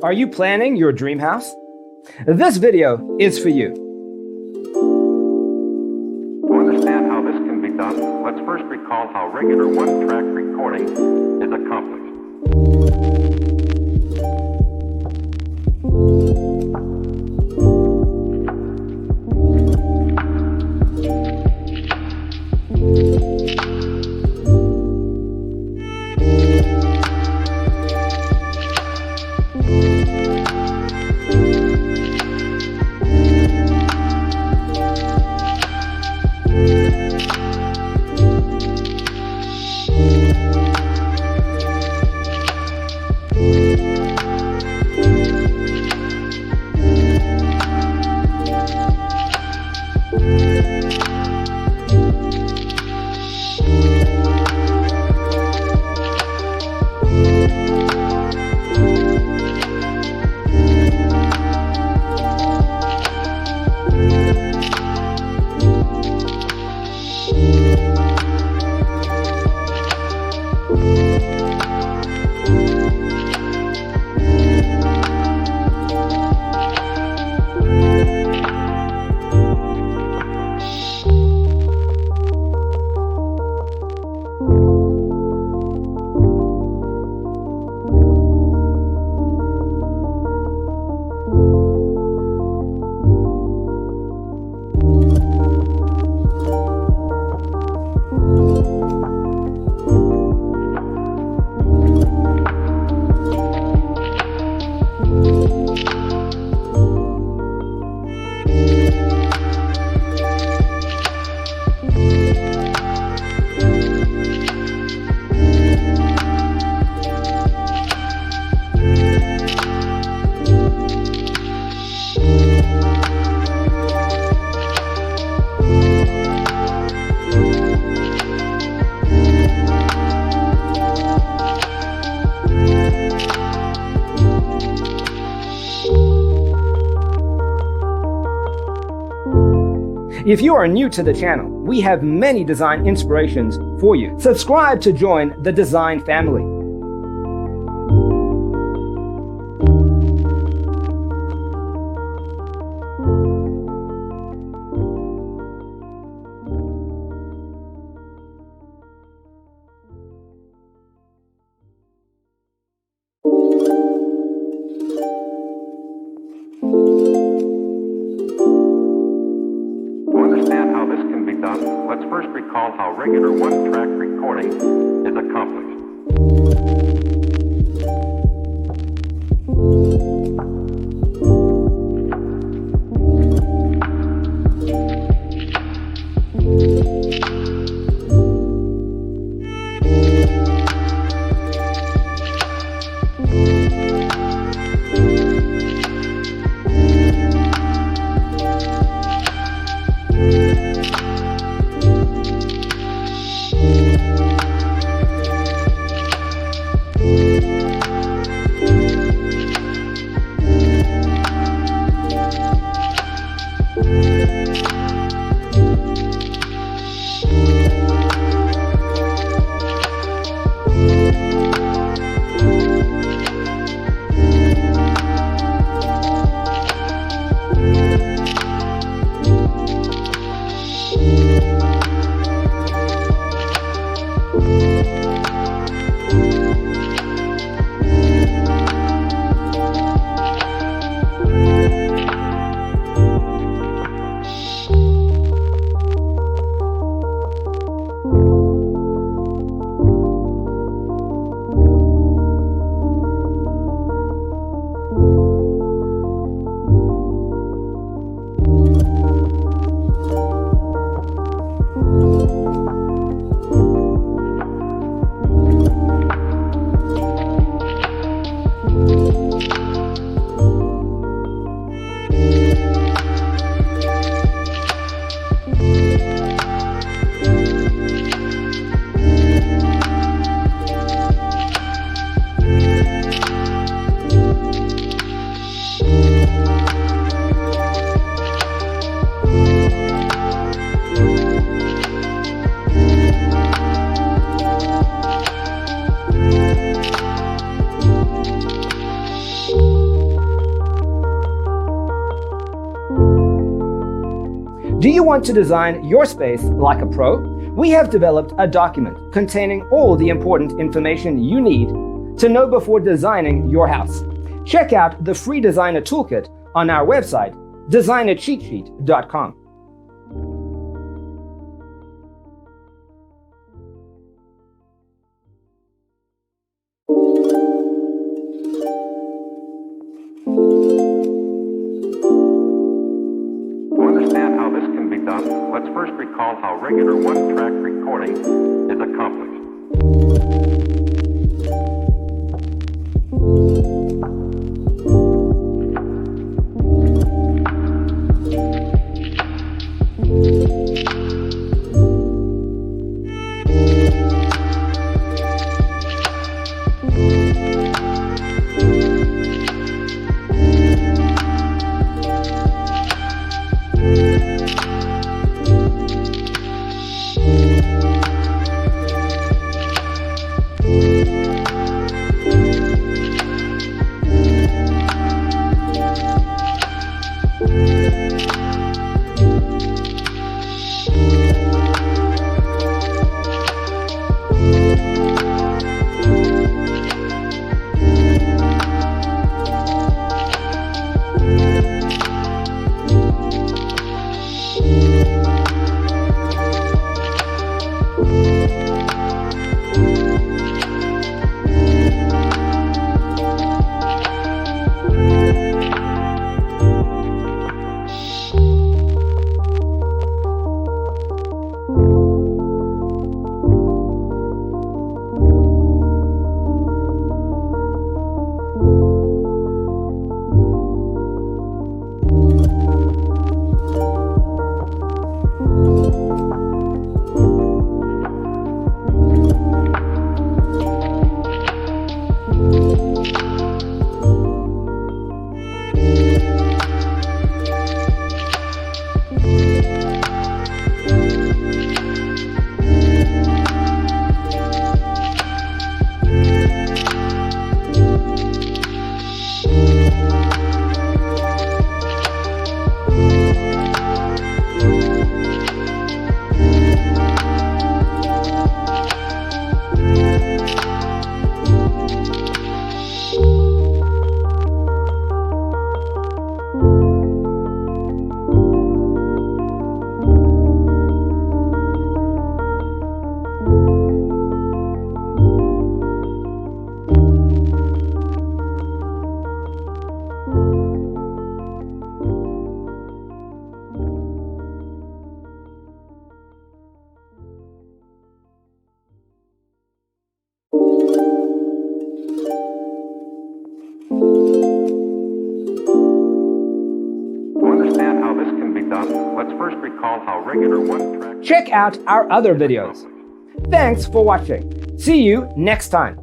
Are you planning your dream house? This video is for you. To understand how this can be done, let's first recall how regular one-track recording is accomplished. If you are new to the channel, we have many design inspirations for you. Subscribe to join the design family. Let's first recall how regular one-track recording is accomplished. Do you want to design your space like a pro? We have developed a document containing all the important information you need to know before designing your house. Check out the free designer toolkit on our website, designercheatsheet.com. To understand how this can be done, let's first recall how regular one-track recording is accomplished. Let's first recall how regular one-track... Check out our other videos. Thanks for watching. See you next time.